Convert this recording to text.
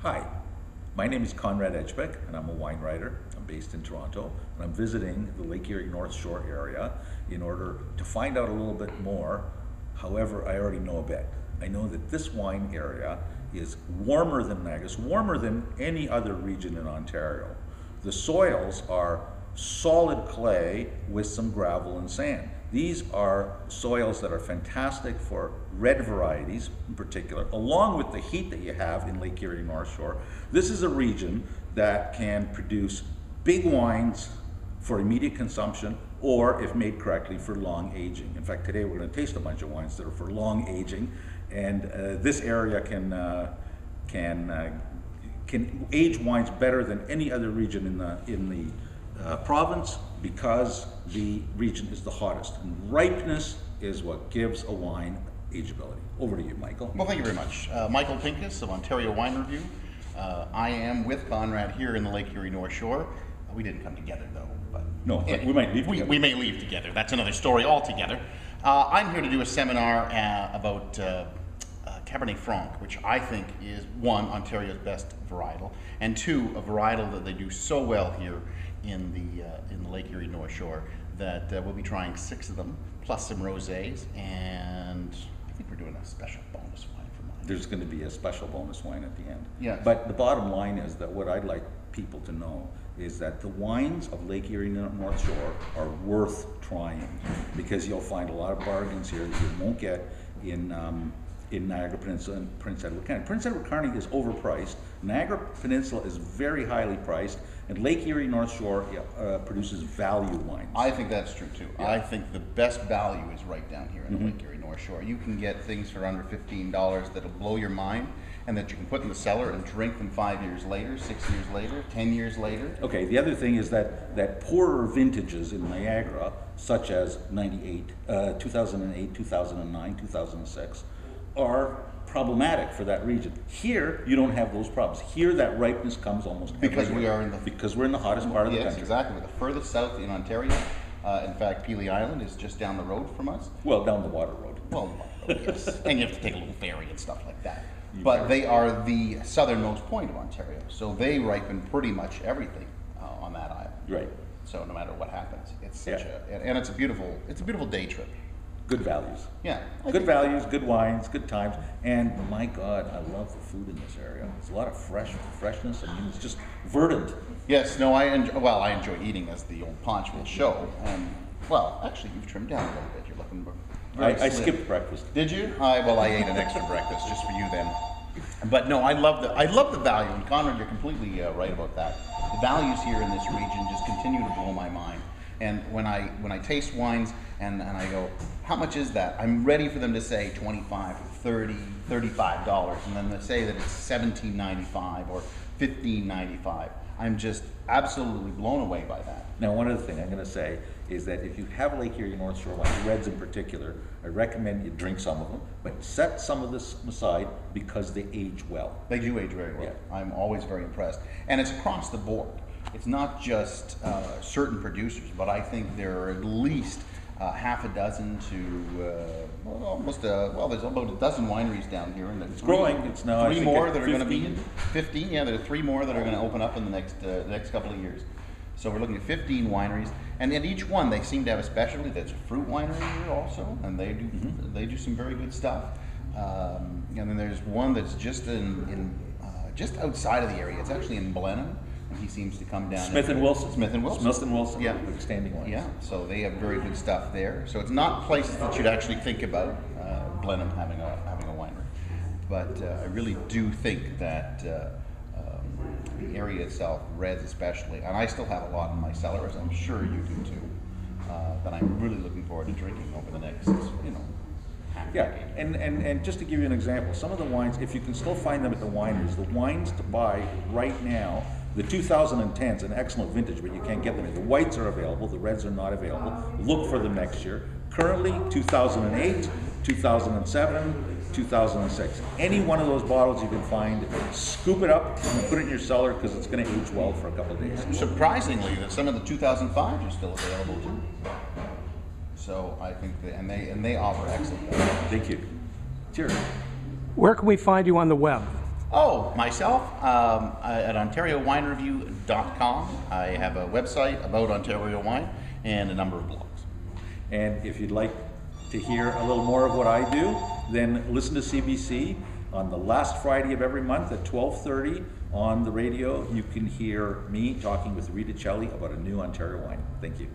Hi, my name is Konrad Ejbich and I'm a wine writer. I'm based in Toronto and I'm visiting the Lake Erie North Shore area in order to find out a little bit more. However, I already know a bit. I know that this wine area is warmer than Niagara, it's warmer than any other region in Ontario. The soils are solid clay with some gravel and sand. These are soils that are fantastic for red varieties in particular, along with the heat that you have in Lake Erie North Shore. This is a region that can produce big wines for immediate consumption or, if made correctly, for long aging. In fact, today we're going to taste a bunch of wines that are for long aging, and this area can age wines better than any other region in the province, because the region is the hottest, and ripeness is what gives a wine ageability. Over to you, Michael. Well, thank you very much. Michael Pinkus of Ontario Wine Review. I am with Konrad here in the Lake Erie North Shore. We didn't come together though, but no, we might leave together. We may leave together. That's another story altogether. I'm here to do a seminar about Cabernet Franc, which I think is, one, Ontario's best varietal, and two, a varietal that they do so well here in the Lake Erie North Shore that we'll be trying 6 of them, plus some rosés, and I think we're doing a special bonus wine for mine. There's going to be a special bonus wine at the end. Yeah. But the bottom line is that what I'd like people to know is that the wines of Lake Erie North Shore are worth trying, because you'll find a lot of bargains here that you won't get in Niagara Peninsula and Prince Edward County. Prince Edward County is overpriced. Niagara Peninsula is very highly priced, and Lake Erie North Shore produces value wines. I think that's true too. Yeah. I think the best value is right down here in the Lake Erie North Shore. You can get things for under $15 that'll blow your mind, and that you can put in the cellar and drink them 5 years later, 6 years later, 10 years later. Okay, the other thing is that poorer vintages in Niagara, such as 2008, 2009, 2006, are problematic for that region. Here, you don't have those problems. Here, that ripeness comes almost because everywhere. because we're in the hottest part of the country. Yes, exactly. We're the furthest south in Ontario. In fact, Pelee Island is just down the road from us. Well, down the water road. Well, yes. And you have to take a little ferry and stuff like that. But they are the southernmost point of Ontario, so they ripen pretty much everything on that island. Right. So no matter what happens, it's such and it's a beautiful day trip. Good values. Yeah. Good values, good wines, good times, and my God, I love the food in this area. It's a lot of freshness. I mean, it's just verdant. Yes. No. I enjoy eating, as the old paunch will show. And well, actually, you've trimmed down a little bit. You're looking. I skipped breakfast. Did you? I ate an extra breakfast just for you then. But no, I love the value. And Konrad, you're completely right about that. The values here in this region just continue to blow my mind. And when I taste wines and I go, how much is that? I'm ready for them to say $25, $30, $35, and then they say that it's $17.95 or $15.95. I'm just absolutely blown away by that. Now, one other thing I'm going to say is that if you have Lake Erie North Shore wines, reds in particular, I recommend you drink some of them, but set some of this aside because they age well. They do age very well. Yeah. I'm always very impressed. And it's across the board. It's not just certain producers, but I think there are at least half a dozen to there's about a dozen wineries down here, and it's growing. It's now three more that are 15. going to be 15. Yeah, there are 3 more that are going to open up in the next couple of years. So we're looking at 15 wineries, and in each one they seem to have a specialty. There's a fruit winery here also, and they do some very good stuff. And then there's one that's just just outside of the area. It's actually in Blenheim. He seems to come down. Smith and Wilson. Smith and Wilson. Yeah, standing wines. Yeah, so they have very good stuff there. So it's not places that you'd actually think about Blenheim having a winery, but I really do think that the area itself, reds especially, and I still have a lot in my cellar, as I'm sure you do too. That I'm really looking forward to drinking over the next, Yeah, and just to give you an example, some of the wines, if you can still find them at the wineries, the wines to buy right now, the 2010's an excellent vintage, but you can't get them. The whites are available, the reds are not available. Look for them next year. Currently, 2008, 2007, 2006. Any one of those bottles you can find, scoop it up and put it in your cellar because it's going to age well for a couple of days. Surprisingly, that some of the 2005s are still available too. So I think they offer excellent value. Thank you. Cheers. Where can we find you on the web? Oh, myself, at OntarioWineReview.com. I have a website about Ontario wine and a number of blogs. And if you'd like to hear a little more of what I do, then listen to CBC on the last Friday of every month at 12:30 on the radio. You can hear me talking with Rita Celli about a new Ontario wine. Thank you.